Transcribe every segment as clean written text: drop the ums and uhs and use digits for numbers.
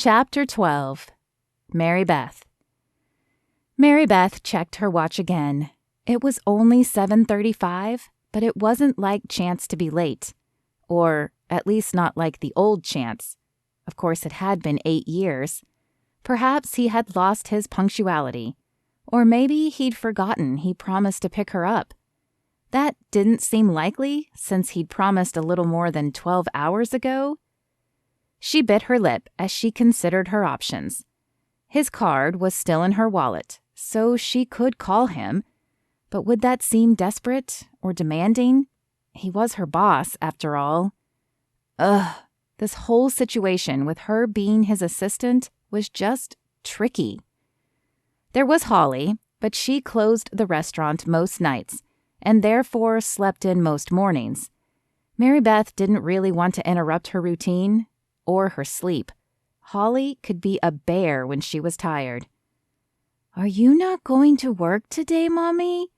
Chapter 12. Merribeth. Merribeth checked her watch again. It was only 7:35, but it wasn't like Chance to be late. Or at least not like the old Chance. Of course, it had been 8 years. Perhaps he had lost his punctuality. Or maybe he'd forgotten he promised to pick her up. That didn't seem likely, since he'd promised a little more than 12 hours ago. She bit her lip as she considered her options. His card was still in her wallet, so she could call him. But would that seem desperate or demanding? He was her boss, after all. This whole situation with her being his assistant was just tricky. There was Holly, but she closed the restaurant most nights, and therefore slept in most mornings. Merribeth didn't really want to interrupt her routine or her sleep. Holly could be a bear when she was tired. "Are you not going to work today, Mommy?"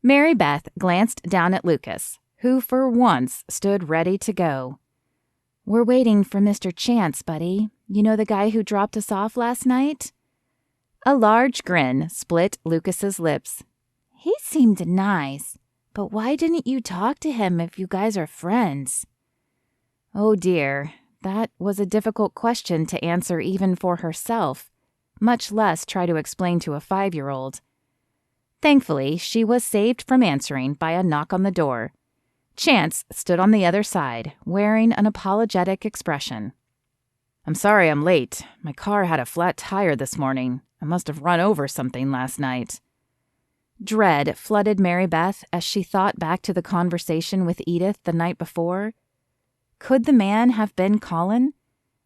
Merribeth glanced down at Lucas, who for once stood ready to go. "We're waiting for Mr. Chance, buddy. You know the guy who dropped us off last night?" A large grin split Lucas's lips. "He seemed nice, but why didn't you talk to him if you guys are friends?" Oh dear, that was a difficult question to answer even for herself, much less try to explain to a 5-year-old. Thankfully, she was saved from answering by a knock on the door. Chance stood on the other side, wearing an apologetic expression. "I'm sorry I'm late. My car had a flat tire this morning. I must have run over something last night." Dread flooded Merribeth as she thought back to the conversation with Edith the night before. Could the man have been Colin?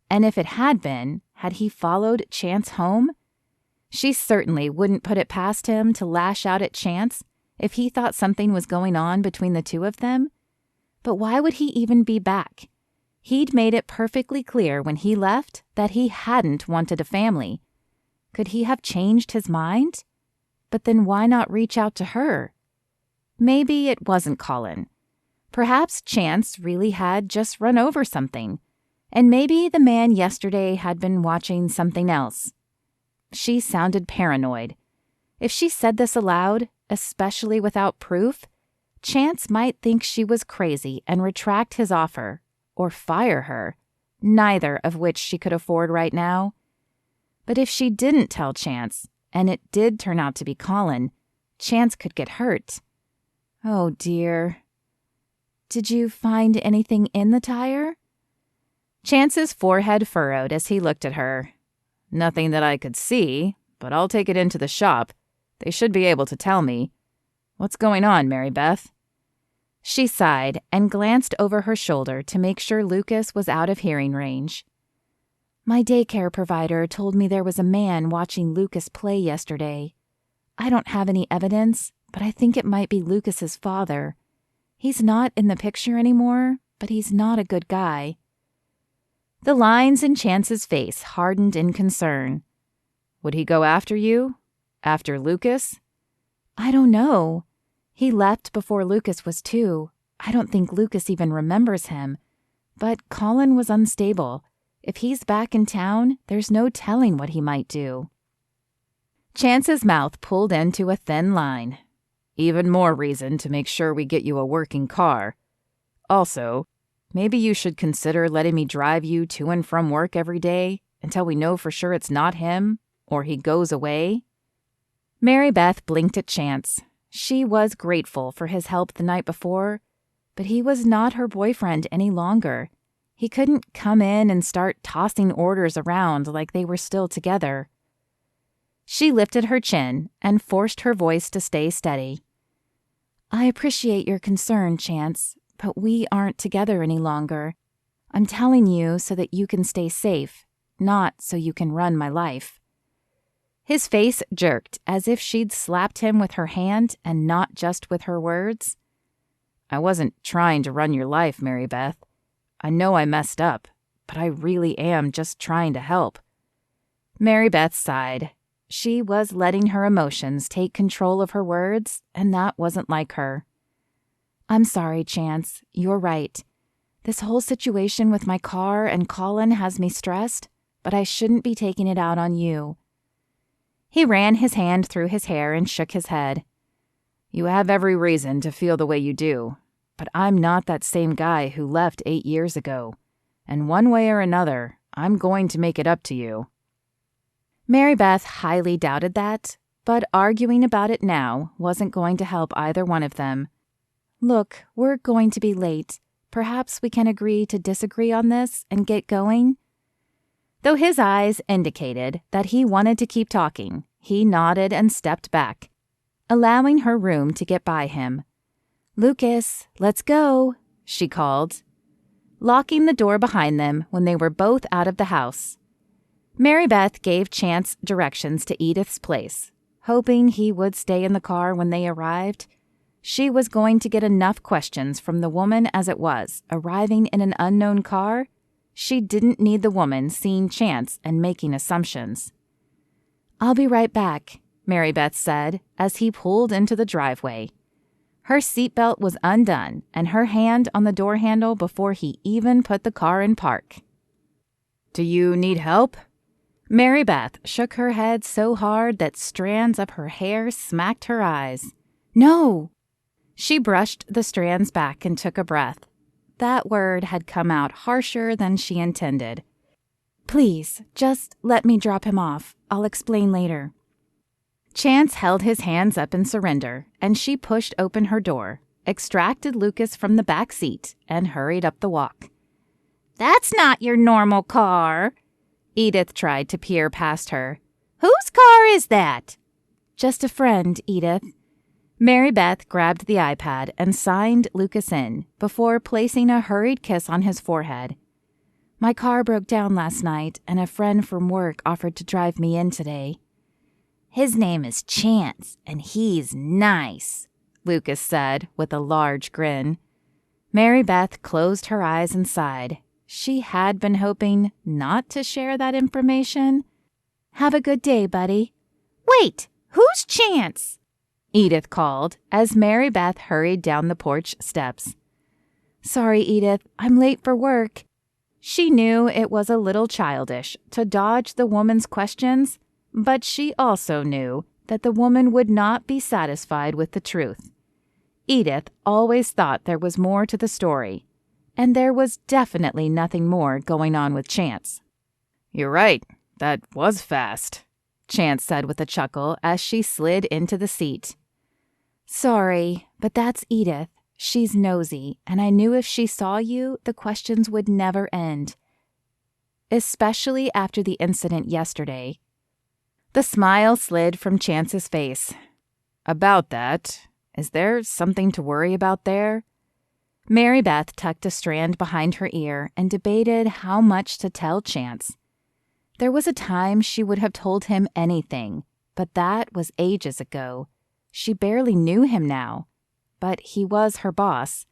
And if it had been, had he followed Chance home? She certainly wouldn't put it past him to lash out at Chance if he thought something was going on between the two of them. But why would he even be back? He'd made it perfectly clear when he left that he hadn't wanted a family. Could he have changed his mind? But then why not reach out to her? Maybe it wasn't Colin. Perhaps Chance really had just run over something, and maybe the man yesterday had been watching something else. She sounded paranoid. If she said this aloud, especially without proof, Chance might think she was crazy and retract his offer, or fire her, neither of which she could afford right now. But if she didn't tell Chance, and it did turn out to be Colin, Chance could get hurt. Oh dear. "Did you find anything in the tire?" Chance's forehead furrowed as he looked at her. "Nothing that I could see, but I'll take it into the shop. They should be able to tell me. What's going on, Merribeth?" She sighed and glanced over her shoulder to make sure Lucas was out of hearing range. "My daycare provider told me there was a man watching Lucas play yesterday. I don't have any evidence, but I think it might be Lucas's father. He's not in the picture anymore, but he's not a good guy." The lines in Chance's face hardened in concern. "Would he go after you? After Lucas?" "I don't know. He left before Lucas was 2. I don't think Lucas even remembers him. But Colin was unstable. If he's back in town, there's no telling what he might do." Chance's mouth pulled into a thin line. "Even more reason to make sure we get you a working car. Also, maybe you should consider letting me drive you to and from work every day until we know for sure it's not him, or he goes away." Merribeth blinked at Chance. She was grateful for his help the night before, but he was not her boyfriend any longer. He couldn't come in and start tossing orders around like they were still together. She lifted her chin and forced her voice to stay steady. "I appreciate your concern, Chance, but we aren't together any longer. I'm telling you so that you can stay safe, not so you can run my life." His face jerked as if she'd slapped him with her hand and not just with her words. "I wasn't trying to run your life, Merribeth. I know I messed up, but I really am just trying to help." Merribeth sighed. She was letting her emotions take control of her words, and that wasn't like her. "I'm sorry, Chance. You're right. This whole situation with my car and Colin has me stressed, but I shouldn't be taking it out on you." He ran his hand through his hair and shook his head. "You have every reason to feel the way you do, but I'm not that same guy who left 8 years ago, and one way or another, I'm going to make it up to you." Merribeth highly doubted that, but arguing about it now wasn't going to help either one of them. "Look, we're going to be late. Perhaps we can agree to disagree on this and get going?" Though his eyes indicated that he wanted to keep talking, he nodded and stepped back, allowing her room to get by him. "Lucas, let's go," she called, locking the door behind them when they were both out of the house. Merribeth gave Chance directions to Edith's place, hoping he would stay in the car when they arrived. She was going to get enough questions from the woman as it was, arriving in an unknown car. She didn't need the woman seeing Chance and making assumptions. "I'll be right back," Merribeth said as he pulled into the driveway. Her seatbelt was undone and her hand on the door handle before he even put the car in park. "Do you need help?" Merribeth shook her head so hard that strands of her hair smacked her eyes. "No." She brushed the strands back and took a breath. That word had come out harsher than she intended. "Please, just let me drop him off. I'll explain later." Chance held his hands up in surrender, and she pushed open her door, extracted Lucas from the back seat, and hurried up the walk. "That's not your normal car." Edith tried to peer past her. "Whose car is that?" "Just a friend, Edith." Merribeth grabbed the iPad and signed Lucas in before placing a hurried kiss on his forehead. "My car broke down last night, and a friend from work offered to drive me in today." "His name is Chance, and he's nice," Lucas said with a large grin. Merribeth closed her eyes and sighed. She had been hoping not to share that information. "Have a good day, buddy." "Wait, who's Chance?" Edith called as Merribeth hurried down the porch steps. "Sorry, Edith, I'm late for work." She knew it was a little childish to dodge the woman's questions, but she also knew that the woman would not be satisfied with the truth. Edith always thought there was more to the story, and there was definitely nothing more going on with Chance. "You're right, that was fast," Chance said with a chuckle as she slid into the seat. "Sorry, but that's Edith. She's nosy, and I knew if she saw you, the questions would never end. Especially after the incident yesterday." The smile slid from Chance's face. "About that, is there something to worry about there?" Merribeth tucked a strand behind her ear and debated how much to tell Chance. There was a time she would have told him anything, but that was ages ago. She barely knew him now, but he was her boss.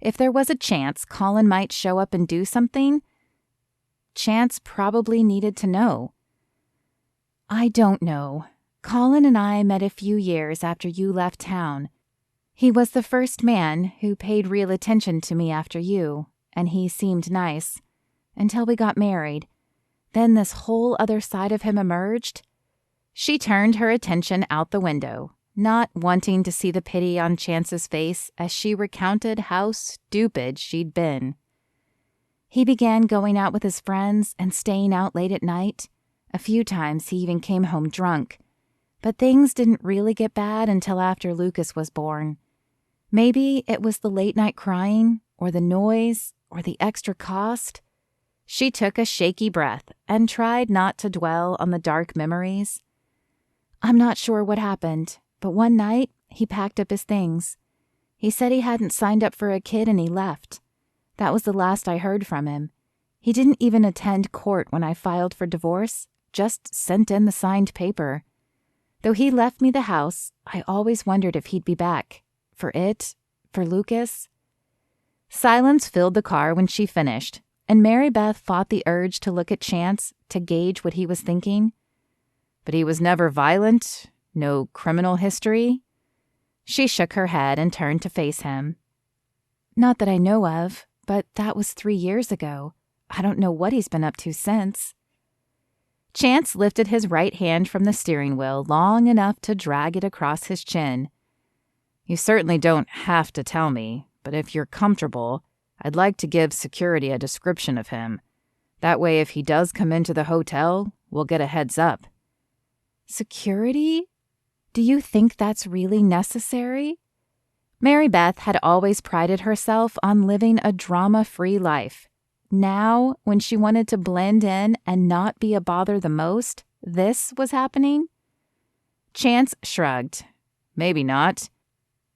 If there was a chance Colin might show up and do something, Chance probably needed to know. "I don't know. Colin and I met a few years after you left town. He was the first man who paid real attention to me after you, and he seemed nice, until we got married. Then this whole other side of him emerged." She turned her attention out the window, not wanting to see the pity on Chance's face as she recounted how stupid she'd been. "He began going out with his friends and staying out late at night. A few times he even came home drunk. But things didn't really get bad until after Lucas was born. Maybe it was the late-night crying, or the noise, or the extra cost." She took a shaky breath and tried not to dwell on the dark memories. "I'm not sure what happened, but one night he packed up his things. He said he hadn't signed up for a kid and he left. That was the last I heard from him. He didn't even attend court when I filed for divorce, just sent in the signed paper. Though he left me the house, I always wondered if he'd be back. For Lucas." Silence filled the car when she finished, and Merribeth fought the urge to look at Chance to gauge what he was thinking. "But he was never violent? No criminal history?" She shook her head and turned to face him. "Not that I know of, but that was 3 years ago. I don't know what he's been up to since." Chance lifted his right hand from the steering wheel long enough to drag it across his chin. You certainly don't have to tell me, but if you're comfortable, I'd like to give security a description of him. That way, if he does come into the hotel, we'll get a heads up. Security? Do you think that's really necessary? Merribeth had always prided herself on living a drama-free life. Now, when she wanted to blend in and not be a bother the most, this was happening? Chance shrugged. Maybe not.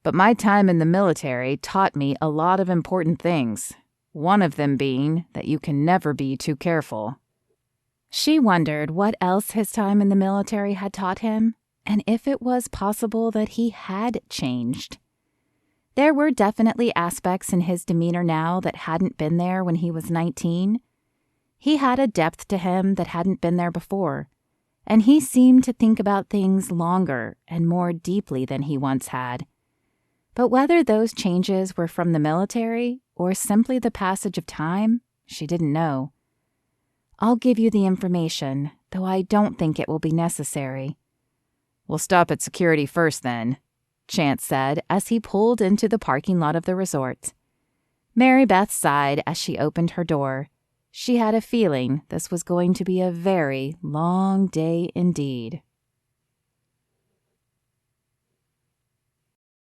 But my time in the military taught me a lot of important things, one of them being that you can never be too careful. She wondered what else his time in the military had taught him, and if it was possible that he had changed. There were definitely aspects in his demeanor now that hadn't been there when he was 19. He had a depth to him that hadn't been there before, and he seemed to think about things longer and more deeply than he once had. But whether those changes were from the military or simply the passage of time, she didn't know. I'll give you the information, though I don't think it will be necessary. We'll stop at security first, then, Chance said as he pulled into the parking lot of the resort. Merribeth sighed as she opened her door. She had a feeling this was going to be a very long day indeed.